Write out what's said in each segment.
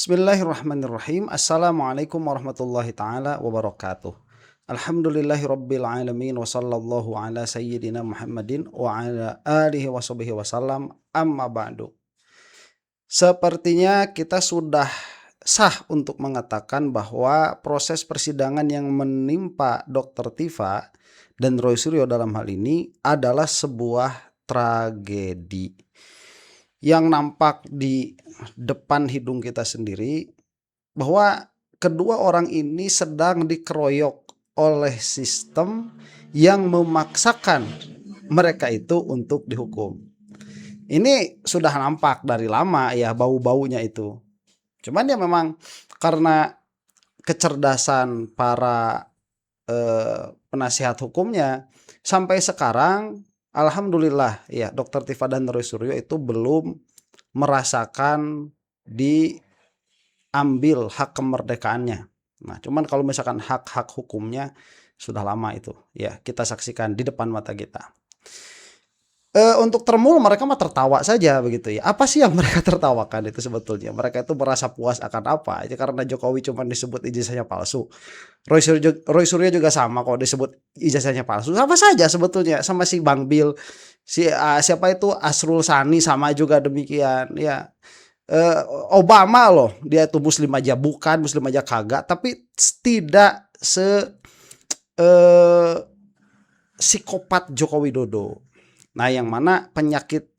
Bismillahirrahmanirrahim. Assalamualaikum warahmatullahi taala wabarakatuh. Alhamdulillahirabbil alamin wa sallallahu ala sayyidina Muhammadin wa ala alihi washabihi wasallam. Amma ba'du. Sepertinya kita sudah sah untuk mengatakan bahwa proses persidangan yang menimpa Dr. Tifa dan Roy Suryo dalam hal ini adalah sebuah tragedi yang nampak di depan hidung kita sendiri, bahwa kedua orang ini sedang dikeroyok oleh sistem yang memaksakan mereka itu untuk dihukum. Ini sudah nampak dari lama ya bau-baunya itu. Cuman ya memang karena kecerdasan para penasihat hukumnya sampai sekarang alhamdulillah ya Dr. Tifa dan Roy Suryo itu belum merasakan diambil hak kemerdekaannya. Nah, cuman kalau misalkan hak-hak hukumnya sudah lama itu ya kita saksikan di depan mata kita. Untuk termul mereka mah tertawa saja begitu ya. Apa sih yang mereka tertawakan itu sebetulnya? Mereka itu merasa puas akan apa? Aja karena Jokowi cuma disebut ijazahnya palsu. Roy Suryo juga sama kok disebut ijazahnya palsu. Sama saja sebetulnya sama si Bang Bil, siapa itu Asrul Sani sama juga demikian ya. Obama loh dia tuh muslim aja bukan, muslim aja kagak, tapi tidak psikopat Joko Widodo. Nah, yang mana penyakit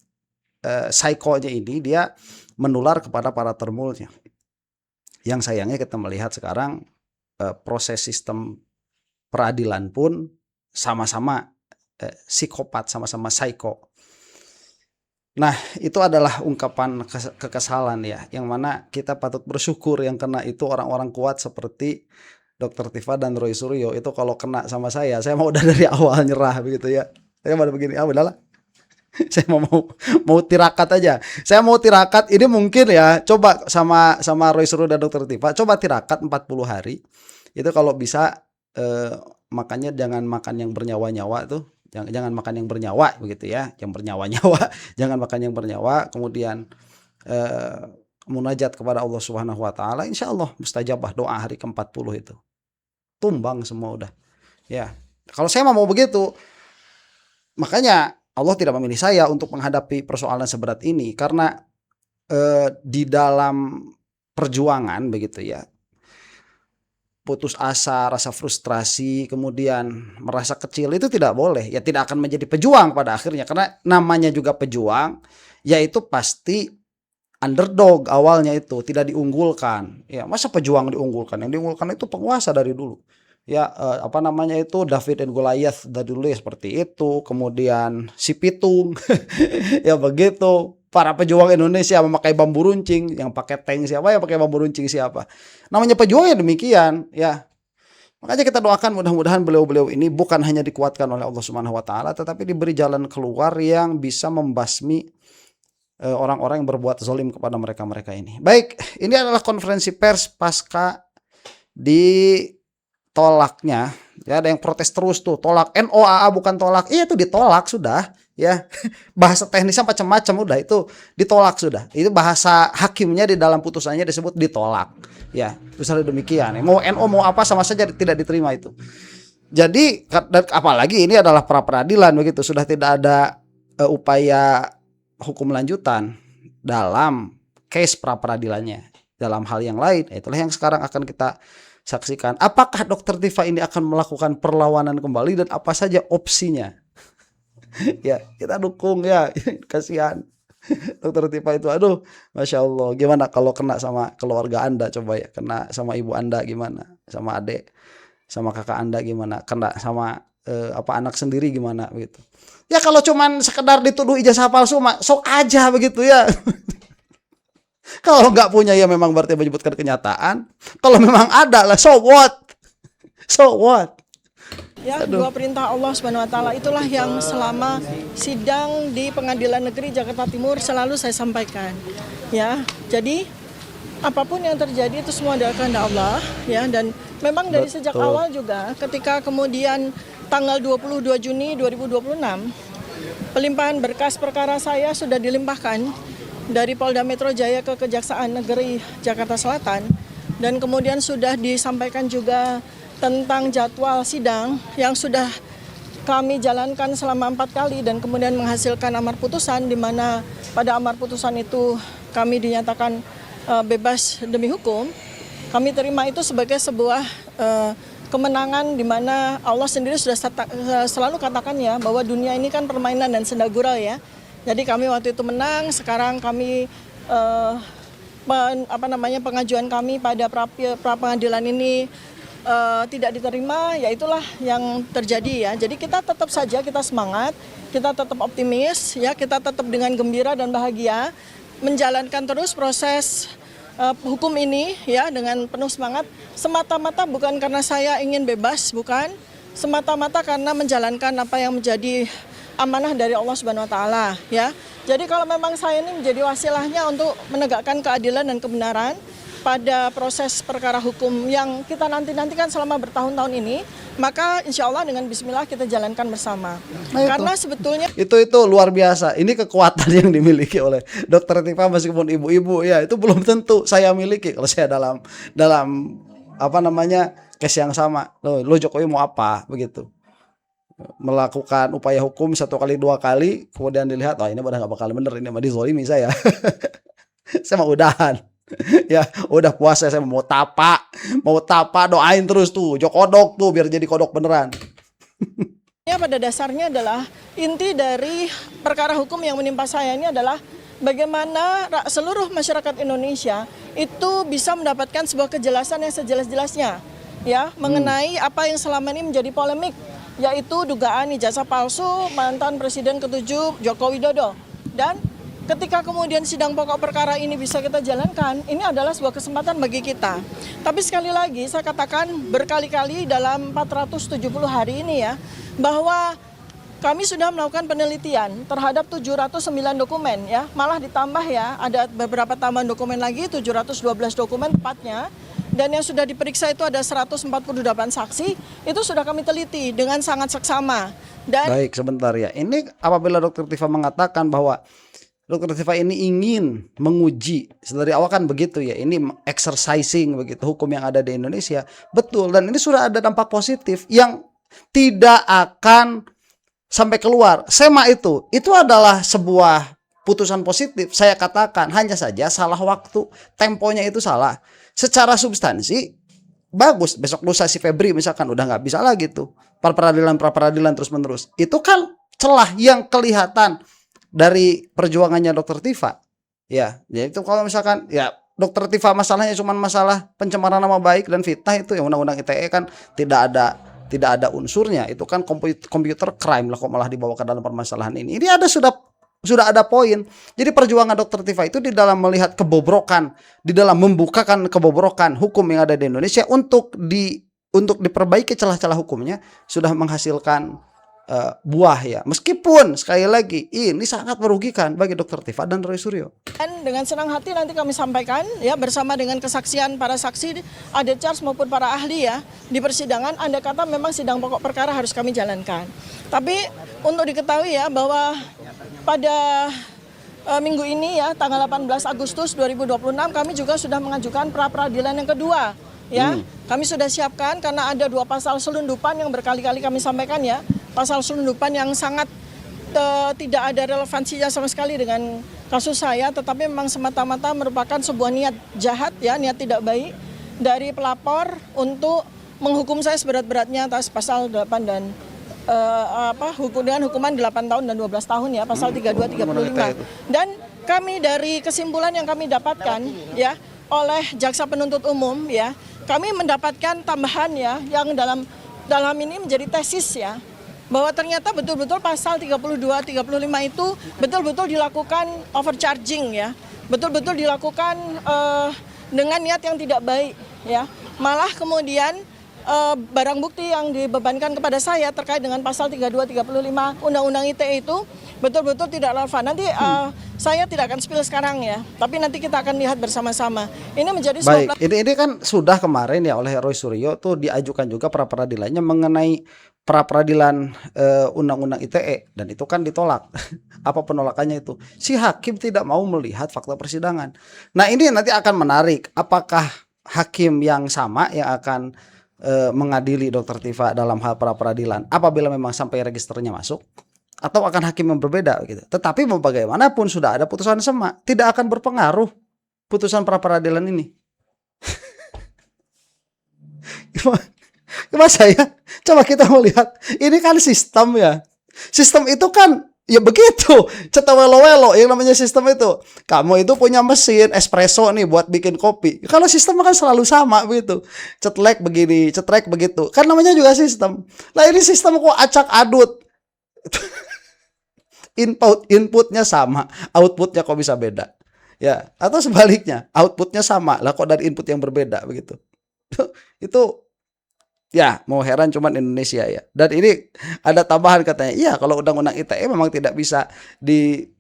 psikonya ini dia menular kepada para termulnya. Yang sayangnya kita melihat sekarang proses sistem peradilan pun sama-sama psikopat, sama-sama psiko. Nah, itu adalah ungkapan kekesalan ya, yang mana kita patut bersyukur yang kena itu orang-orang kuat seperti Dr. Tifa dan Roy Suryo. Itu kalau kena sama saya mau udah dari awal nyerah begitu ya. Saya pada begini, udahlah. Saya mau tirakat aja. Saya mau tirakat ini mungkin ya. Coba sama Roy Suryo dan Dr. Tifa, coba tirakat 40 hari. Itu kalau bisa makanya jangan makan yang bernyawa-nyawa tuh. Jangan makan yang bernyawa begitu ya. Yang bernyawa-nyawa, jangan makan yang bernyawa. Kemudian munajat kepada Allah Subhanahu wa taala, insyaallah mustajabah doa hari ke-40 itu. Tumbang semua udah. Ya. Kalau saya mau begitu. Makanya Allah tidak memilih saya untuk menghadapi persoalan seberat ini karena di dalam perjuangan begitu ya, putus asa, rasa frustrasi, kemudian merasa kecil itu tidak boleh ya, tidak akan menjadi pejuang pada akhirnya karena namanya juga pejuang, yaitu pasti underdog awalnya itu tidak diunggulkan ya. Masa pejuang diunggulkan? Yang diunggulkan itu penguasa dari dulu. Ya apa namanya itu David and Goliath dari dulu ya seperti itu. Kemudian si Pitung ya begitu. Para pejuang Indonesia memakai bambu runcing, yang pakai tank siapa, yang pakai bambu runcing siapa. Namanya pejuang ya demikian ya. Makanya kita doakan mudah-mudahan beliau-beliau ini bukan hanya dikuatkan oleh Allah Subhanahu wa taala, tetapi diberi jalan keluar yang bisa membasmi orang-orang yang berbuat zalim kepada mereka-mereka ini. Baik, ini adalah konferensi pers pasca di tolaknya ya, ada yang protes terus tuh, tolak NOAA bukan tolak. Iya itu ditolak sudah ya. Bahasa teknisnya macam-macam udah itu ditolak sudah. Itu bahasa hakimnya di dalam putusannya disebut ditolak. Ya, misalnya demikian. Mau NO mau apa sama saja tidak diterima itu. Jadi apalagi ini adalah pra peradilan begitu, sudah tidak ada upaya hukum lanjutan dalam case pra peradilannya. Dalam hal yang lain, itulah yang sekarang akan kita saksikan. Apakah Dr. Tifa ini akan melakukan perlawanan kembali dan apa saja opsinya? Ya, kita dukung ya. Kasihan Dr. Tifa itu. Aduh, Masya Allah. Gimana kalau kena sama keluarga Anda? Coba ya, kena sama ibu Anda gimana? Sama adik, sama kakak Anda gimana? Kena sama anak sendiri gimana begitu? Ya kalau cuman sekedar dituduh ijazah palsu mah sok aja begitu ya. Kalau nggak punya ya memang berarti menyebutkan kenyataan. Kalau memang ada lah, so what? So what? Ya, dua perintah Allah Subhanahu wa taala itulah yang selama sidang di Pengadilan Negeri Jakarta Timur selalu saya sampaikan. Ya, jadi apapun yang terjadi itu semua adalah kehendak Allah ya, dan memang dari sejak awal juga ketika kemudian tanggal 22 Juni 2026 pelimpahan berkas perkara saya sudah dilimpahkan dari Polda Metro Jaya ke Kejaksaan Negeri Jakarta Selatan, dan kemudian sudah disampaikan juga tentang jadwal sidang yang sudah kami jalankan selama 4 kali dan kemudian menghasilkan amar putusan, di mana pada amar putusan itu kami dinyatakan bebas demi hukum. Kami terima itu sebagai sebuah kemenangan, di mana Allah sendiri sudah selalu katakan ya bahwa dunia ini kan permainan dan senda gurau ya. Jadi kami waktu itu menang. Sekarang kami pengajuan kami pada pra pengadilan ini tidak diterima, ya itulah yang terjadi ya. Jadi kita tetap saja, kita semangat, kita tetap optimis ya, kita tetap dengan gembira dan bahagia menjalankan terus proses hukum ini ya dengan penuh semangat, semata-mata bukan karena saya ingin bebas, bukan, semata-mata karena menjalankan apa yang menjadi amanah dari Allah Subhanahu wa taala ya. Jadi kalau memang saya ini menjadi wasilahnya untuk menegakkan keadilan dan kebenaran pada proses perkara hukum yang kita nantikan selama bertahun-tahun ini, maka insya Allah dengan bismillah kita jalankan bersama. Nah, karena sebetulnya itu luar biasa. Ini kekuatan yang dimiliki oleh Dokter Tifa meskipun ibu-ibu ya, itu belum tentu saya miliki kalau saya dalam case yang sama. Lo Jokowi mau apa begitu? Melakukan upaya hukum 1 kali 2 kali, kemudian dilihat ini udah gak bakal bener, ini mah dizolimi saya. Saya mau udahan. Ya udah puasa, saya mau tapa doain terus tuh Jokodok tuh biar jadi kodok beneran. Pada dasarnya adalah inti dari perkara hukum yang menimpa saya ini adalah bagaimana seluruh masyarakat Indonesia itu bisa mendapatkan sebuah kejelasan yang sejelas-jelasnya ya mengenai apa yang selama ini menjadi polemik, yaitu dugaan ijazah palsu mantan Presiden ke-7 Joko Widodo. Dan ketika kemudian sidang pokok perkara ini bisa kita jalankan, ini adalah sebuah kesempatan bagi kita. Tapi sekali lagi saya katakan berkali-kali dalam 470 hari ini ya, bahwa kami sudah melakukan penelitian terhadap 709 dokumen ya, malah ditambah ya, ada beberapa tambahan dokumen lagi, 712 dokumen tepatnya. Dan yang sudah diperiksa itu ada 148 saksi, itu sudah kami teliti dengan sangat seksama. Dan baik, sebentar ya. Ini apabila Dokter Tifa mengatakan bahwa Dokter Tifa ini ingin menguji, dari awal kan begitu ya, ini exercising begitu hukum yang ada di Indonesia, betul, dan ini sudah ada dampak positif yang tidak akan sampai keluar. SEMA itu adalah sebuah putusan positif, saya katakan, hanya saja salah waktu, temponya itu salah. Secara substansi bagus, besok lusa si Febri misalkan udah nggak bisa lagi tuh pra peradilan terus menerus, itu kan celah yang kelihatan dari perjuangannya Dokter Tifa ya. Jadi itu kalau misalkan ya Dokter Tifa masalahnya cuma masalah pencemaran nama baik dan fitnah, itu yang undang-undang ITE kan tidak ada unsurnya, itu kan computer crime lah, kok malah dibawa ke dalam permasalahan ini. Ini sudah ada poin. Jadi perjuangan Dokter Tifa itu di dalam melihat kebobrokan, di dalam membukakan kebobrokan hukum yang ada di Indonesia untuk diperbaiki celah-celah hukumnya, sudah menghasilkan buah ya. Meskipun sekali lagi ini sangat merugikan bagi Dokter Tifa dan Roy Suryo. Dan dengan senang hati nanti kami sampaikan ya, bersama dengan kesaksian para saksi, ada charge maupun para ahli ya di persidangan, andai kata memang sidang pokok perkara harus kami jalankan. Tapi untuk diketahui ya bahwa pada minggu ini ya, tanggal 18 Agustus 2026 kami juga sudah mengajukan pra peradilan yang kedua ya. Kami sudah siapkan karena ada 2 pasal selundupan yang berkali-kali kami sampaikan ya. Pasal selundupan yang sangat tidak ada relevansinya sama sekali dengan kasus saya, tetapi memang semata-mata merupakan sebuah niat jahat ya, niat tidak baik dari pelapor untuk menghukum saya seberat-beratnya atas pasal 8 dan dengan hukuman 8 tahun dan 12 tahun ya, pasal 32 35. Dan kami dari kesimpulan yang kami dapatkan ya oleh jaksa penuntut umum ya, kami mendapatkan tambahan ya yang dalam ini menjadi tesis ya, bahwa ternyata betul-betul pasal 32 35 itu betul-betul dilakukan overcharging ya, betul-betul dilakukan dengan niat yang tidak baik ya. Malah kemudian barang bukti yang dibebankan kepada saya terkait dengan pasal 32 35 Undang-Undang ITE itu betul-betul tidak relevan. Nanti saya tidak akan spill sekarang ya, tapi nanti kita akan lihat bersama-sama. Ini menjadi baik. Ini kan sudah kemarin ya oleh Roy Suryo tuh diajukan juga pra peradilannya mengenai pra peradilan undang-undang ITE, dan itu kan ditolak. Apa penolakannya itu? Si hakim tidak mau melihat fakta persidangan. Nah, ini nanti akan menarik. Apakah hakim yang sama yang akan mengadili Dr. Tifa dalam hal pra peradilan apabila memang sampai registernya masuk, atau akan hakim yang berbeda gitu. Tetapi mau bagaimanapun sudah ada putusan SEMA, tidak akan berpengaruh putusan pra peradilan ini. Mas saya, coba kita melihat, ini kan sistem ya. Sistem itu kan ya begitu, cetawelo-welo yang namanya sistem itu. Kamu itu punya mesin espresso nih buat bikin kopi. Kalau sistem kan selalu sama begitu. Cetlek begini, cetrek begitu. Kan namanya juga sistem. Lah ini sistem kok acak adut. Inputnya sama, outputnya kok bisa beda. Ya, atau sebaliknya, outputnya sama, lah kok dari input yang berbeda begitu. Itu ya mau heran cuman Indonesia ya. Dan ini ada tambahan katanya, iya kalau undang-undang ITE memang tidak bisa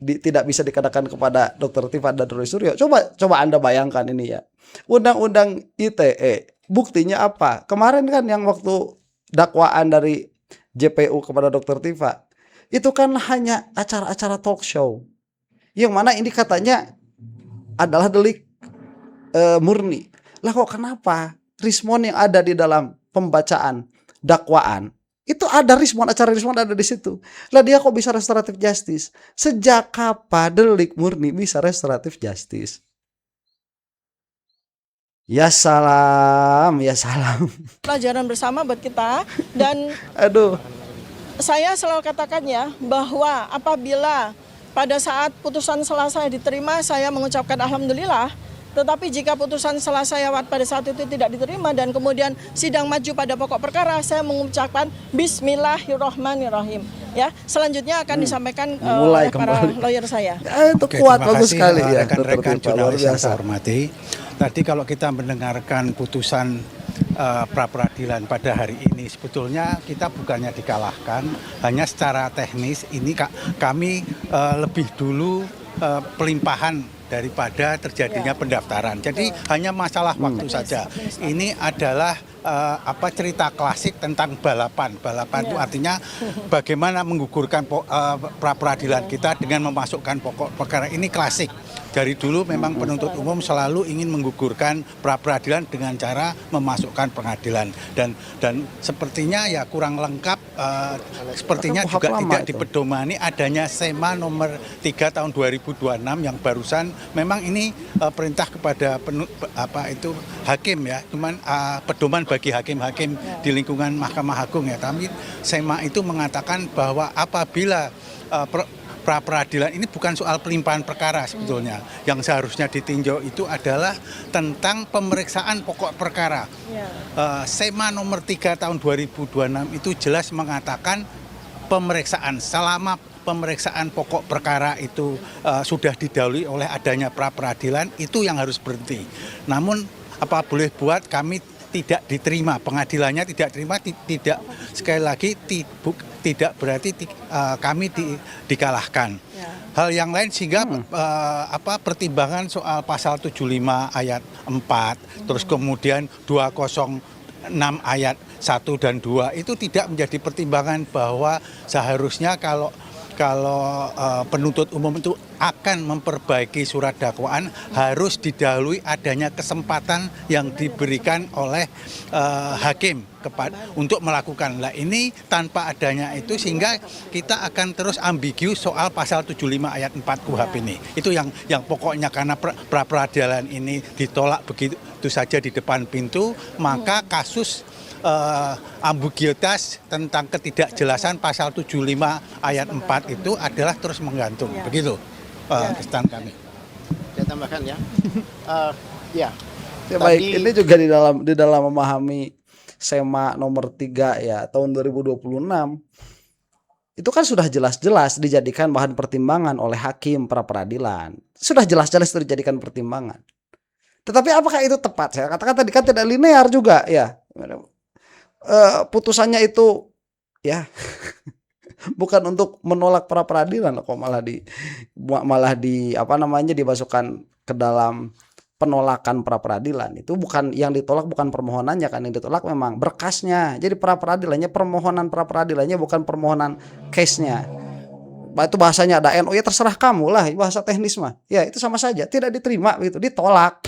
tidak bisa dikatakan kepada Dr. Tifa dan Roy Suryo. Coba Anda bayangkan ini ya. Undang-undang ITE buktinya apa? Kemarin kan yang waktu dakwaan dari JPU kepada Dr. Tifa itu kan hanya acara-acara talk show. Yang mana ini katanya adalah delik murni. Lah kok kenapa rismon yang ada di dalam pembacaan dakwaan itu ada rismon, acara rismon ada di situ. Lah dia kok bisa restoratif justice? Sejak kapan delik murni bisa restoratif justice? Ya salam, ya salam. Pelajaran bersama buat kita, dan Aduh. saya selalu katakan ya bahwa apabila pada saat putusan selesai diterima, saya mengucapkan alhamdulillah. Tetapi jika putusan selesai pada saat itu tidak diterima dan kemudian sidang maju pada pokok perkara, saya mengucapkan Bismillahirrahmanirrahim. Ya, selanjutnya akan disampaikan oleh para lawyer saya. Ya, itu kuat bagus sekali ya, rekan-rekan jurnalis yang saya hormati. Tadi kalau kita mendengarkan putusan pra peradilan pada hari ini, sebetulnya kita bukannya dikalahkan, hanya secara teknis ini kami lebih dulu pelimpahan daripada terjadinya pendaftaran. Jadi hanya masalah waktu saja. Ini adalah cerita klasik tentang balapan. Balapan itu artinya bagaimana menggugurkan pra peradilan kita dengan memasukkan pokok perkara. Ini klasik. Dari dulu memang penuntut umum selalu ingin menggugurkan pra peradilan dengan cara memasukkan pengadilan, dan sepertinya ya kurang lengkap, sepertinya juga tidak dipedomani adanya SEMA nomor 3 tahun 2026 yang barusan. Memang ini perintah kepada hakim ya, cuman pedoman bagi hakim-hakim di lingkungan Mahkamah Agung ya. Tapi SEMA itu mengatakan bahwa apabila pra peradilan ini bukan soal pelimpahan perkara sebetulnya. Yang seharusnya ditinjau itu adalah tentang pemeriksaan pokok perkara. SEMA nomor 3 tahun 2026 itu jelas mengatakan pemeriksaan selama pemeriksaan pokok perkara itu sudah didahului oleh adanya pra peradilan, itu yang harus berhenti. Namun apa boleh buat, kami tidak diterima, pengadilannya tidak terima, tidak, sekali lagi tidak berarti kami dikalahkan. Hal yang lain sehingga pertimbangan soal pasal 75 ayat 4, terus kemudian 206 ayat 1 dan 2 itu tidak menjadi pertimbangan bahwa seharusnya kalau penuntut umum itu akan memperbaiki surat dakwaan harus didahului adanya kesempatan yang diberikan oleh hakim untuk melakukan. Nah ini tanpa adanya itu sehingga kita akan terus ambigu soal pasal 75 ayat 4 KUHP ini. Itu yang pokoknya karena pra peradilan ini ditolak begitu saja di depan pintu, maka kasus ambiguitas tentang ketidakjelasan pasal 75 ayat 4 itu adalah terus menggantung. Begitu kesan kami. Saya tambahkan ya. Ya. Baik, ini juga di dalam memahami SEMA nomor 3 ya tahun 2026 itu kan sudah jelas-jelas dijadikan bahan pertimbangan oleh hakim pra peradilan. Sudah jelas-jelas itu dijadikan pertimbangan. Tetapi apakah itu tepat? Saya katakan tadi kan tidak linear juga ya. Putusannya itu ya bukan untuk menolak pra peradilan kok malah di dimasukkan ke dalam penolakan pra peradilan itu bukan yang ditolak, bukan permohonannya kan, yang ditolak memang berkasnya. Jadi pra peradilannya, permohonan pra peradilannya bukan permohonan case-nya. Itu bahasanya ada NU, ya terserah kamu lah, bahasa teknis mah. Ya itu sama saja, tidak diterima gitu, ditolak.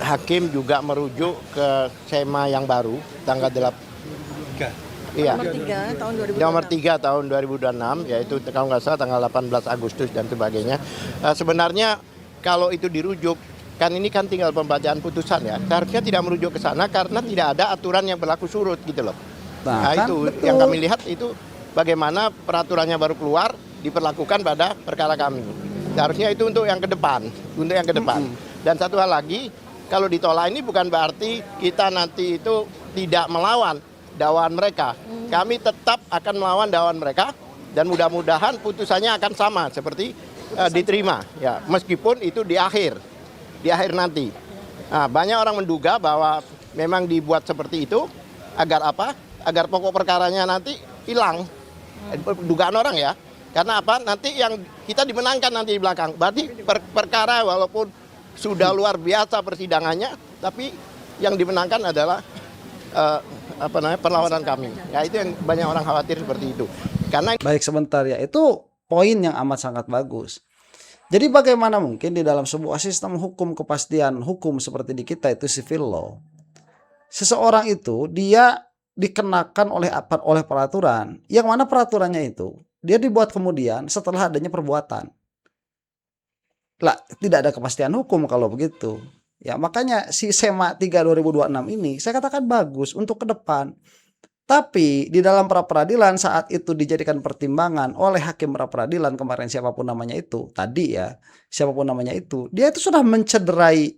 Hakim juga merujuk ke SEMA yang baru tanggal 8. Iya. Nomor 3 tahun 2026. Nomor 3 tahun 2026, yaitu kalau nggak salah tanggal 18 Agustus dan sebagainya. Sebenarnya kalau itu dirujuk, kan ini kan tinggal pembacaan putusan ya. Seharusnya tidak merujuk ke sana karena tidak ada aturan yang berlaku surut gitu loh. Nah, kan, itu betul. yang kami lihat itu bagaimana peraturannya baru keluar diperlakukan pada perkara kami. Seharusnya itu untuk yang ke depan, Dan satu hal lagi, kalau ditolak ini bukan berarti kita nanti itu tidak melawan dakwaan mereka. Kami tetap akan melawan dakwaan mereka dan mudah-mudahan putusannya akan sama seperti diterima ya, meskipun itu di akhir nanti. Nah, banyak orang menduga bahwa memang dibuat seperti itu agar apa? Agar pokok perkaranya nanti hilang. Dugaan orang ya. Karena apa? Nanti yang kita dimenangkan nanti di belakang. Berarti perkara walaupun sudah luar biasa persidangannya, tapi yang dimenangkan adalah perlawanan kami. Ya itu yang banyak orang khawatir seperti itu. Karena Baik, sebentar ya, itu poin yang amat sangat bagus. Jadi bagaimana mungkin di dalam sebuah sistem hukum, kepastian hukum seperti di kita itu civil law, seseorang itu dia dikenakan oleh peraturan, yang mana peraturannya itu dia dibuat kemudian setelah adanya perbuatan. Lah, tidak ada kepastian hukum kalau begitu. Ya, makanya si SEMA 3 2026 ini saya katakan bagus untuk ke depan. Tapi di dalam pra peradilan saat itu dijadikan pertimbangan oleh hakim pra peradilan kemarin, siapapun namanya itu tadi ya, siapapun namanya itu, dia itu sudah mencederai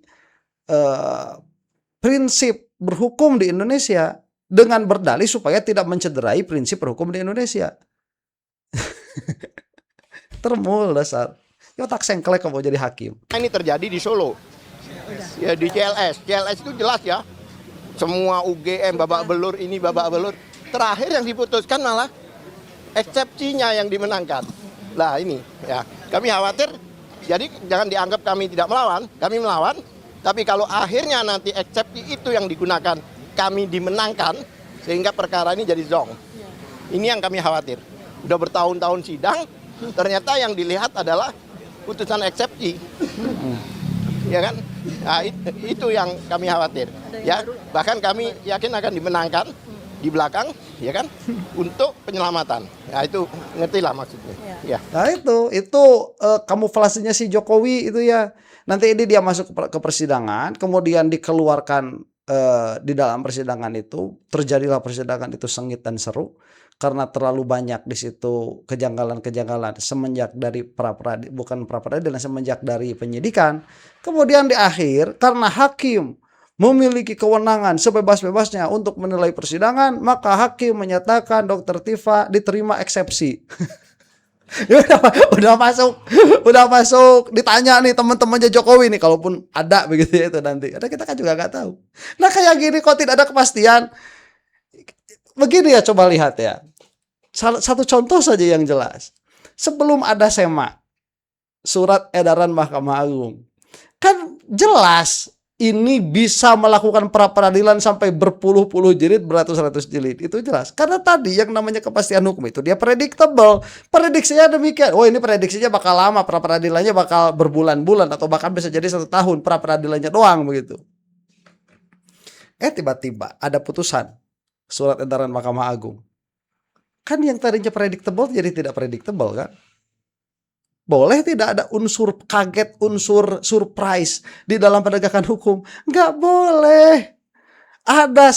prinsip berhukum di Indonesia dengan berdalih supaya tidak mencederai prinsip berhukum di Indonesia. Termul dasar. Ya otak sengklek kamu jadi hakim. ini terjadi di Solo. Ya di CLS itu jelas ya. Semua UGM babak belur ini babak belur. Terakhir yang diputuskan malah eksepsinya yang dimenangkan. Lah ini ya, kami khawatir. Jadi jangan dianggap kami tidak melawan, kami melawan. Tapi kalau akhirnya nanti eksepsi itu yang digunakan, kami dimenangkan sehingga perkara ini jadi zong. Ini yang kami khawatir. Udah bertahun-tahun sidang, ternyata yang dilihat adalah putusan eksepsi. Ya kan? Nah, itu yang kami khawatir. Ya, bahkan kami yakin akan dimenangkan di belakang, ya kan? Untuk penyelamatan. Ya, itu ngertilah maksudnya. Ya. Nah itu kamuflasenya si Jokowi itu ya. Nanti ini dia masuk ke persidangan, kemudian dikeluarkan di dalam persidangan itu, terjadilah persidangan itu sengit dan seru karena terlalu banyak di situ kejanggalan-kejanggalan semenjak dari semenjak dari penyidikan. Kemudian di akhir karena hakim memiliki kewenangan sebebas-bebasnya untuk menilai persidangan, maka hakim menyatakan Dr. Tifa diterima eksepsi. Ya udah masuk ditanya nih teman-temannya Jokowi nih, kalaupun ada begitu ya itu nanti. Karena kita kan juga nggak tahu. Nah kayak gini kok tidak ada kepastian. Begini ya, coba lihat ya. Satu contoh saja yang jelas. Sebelum ada SEMA, surat edaran Mahkamah Agung, kan jelas ini bisa melakukan pra peradilan sampai berpuluh-puluh jilid, beratus-ratus jilid. Itu jelas. Karena tadi yang namanya kepastian hukum itu dia predictable. Prediksinya demikian. Oh ini prediksinya bakal lama, pra peradilannya bakal berbulan-bulan atau bahkan bisa jadi 1 tahun pra peradilannya doang begitu. Tiba-tiba ada putusan surat edaran Mahkamah Agung. Kan yang tadinya predictable jadi tidak predictable kan? Boleh tidak ada unsur kaget, unsur surprise di dalam penegakan hukum? Nggak boleh. Ada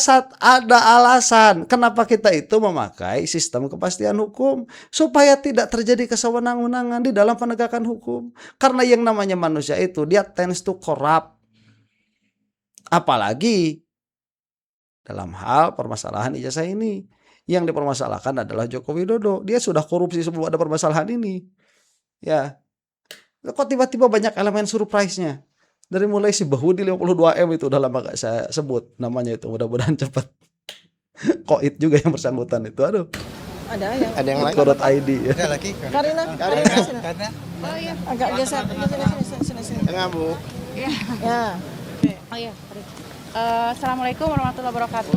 alasan kenapa kita itu memakai sistem kepastian hukum supaya tidak terjadi kesewenang-wenangan di dalam penegakan hukum. Karena yang namanya manusia itu dia tends to corrupt. Apalagi dalam hal permasalahan ijazah ini. Yang dipermasalahkan adalah Joko Widodo. Dia sudah korupsi sebelum ada permasalahan ini. Ya, kok tiba-tiba banyak elemen surprise-nya. Dari mulai si Bahudi 52M itu udah lama gak saya sebut namanya itu. Mudah-mudahan cepat. Koit juga yang bersangkutan itu. Aduh. Ada yang lain. .id ya. Ada lagi. Karina. Karena Agak geser. Sini. Tengah Bu. Ya. Oh iya, sorry. Assalamualaikum warahmatullahi wabarakatuh.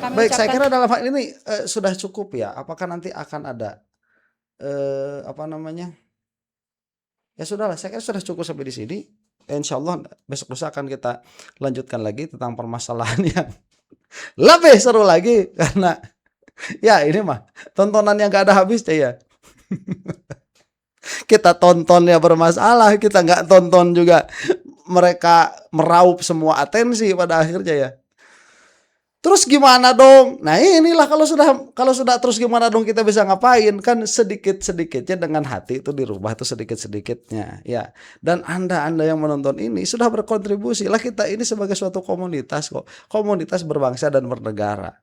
Kami Baik, saya ucapkan kira dalam hal ini sudah cukup ya. Apakah nanti akan ada apa namanya? Ya sudahlah, saya kira sudah cukup sampai di sini. Insya Allah besok lusa akan kita lanjutkan lagi tentang permasalahan yang lebih seru lagi karena ya ini mah tontonan yang gak ada habisnya ya. Kita tonton ya bermasalah, kita nggak tonton juga mereka meraup semua atensi pada akhirnya ya. Terus gimana dong? Nah inilah kalau sudah terus gimana dong kita bisa ngapain? Kan sedikit-sedikitnya dengan hati itu dirubah itu sedikit-sedikitnya ya. Dan Anda yang menonton ini sudah berkontribusi lah, kita ini sebagai suatu komunitas kok. Komunitas berbangsa dan bernegara.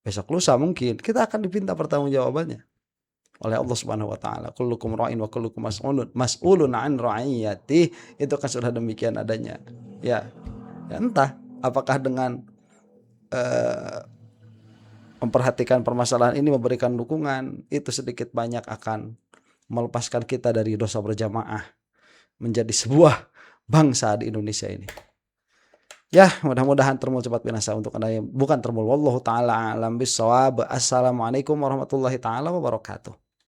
Besok lusa mungkin kita akan dipinta pertanggungjawabannya oleh Allah Subhanahu wa taala. Kullukum ra'in wa kullukum mas'ulun 'an ra'iyati. Itu kan sudah demikian adanya. Ya. Ya entah apakah dengan memperhatikan permasalahan ini, memberikan dukungan, itu sedikit banyak akan melepaskan kita dari dosa berjamaah menjadi sebuah bangsa di Indonesia ini. Ya, mudah-mudahan termul cepat binasa untuk Anda yang bukan termul. Wallahu taala alam bissawab. Assalamualaikum warahmatullahi taala wabarakatuh.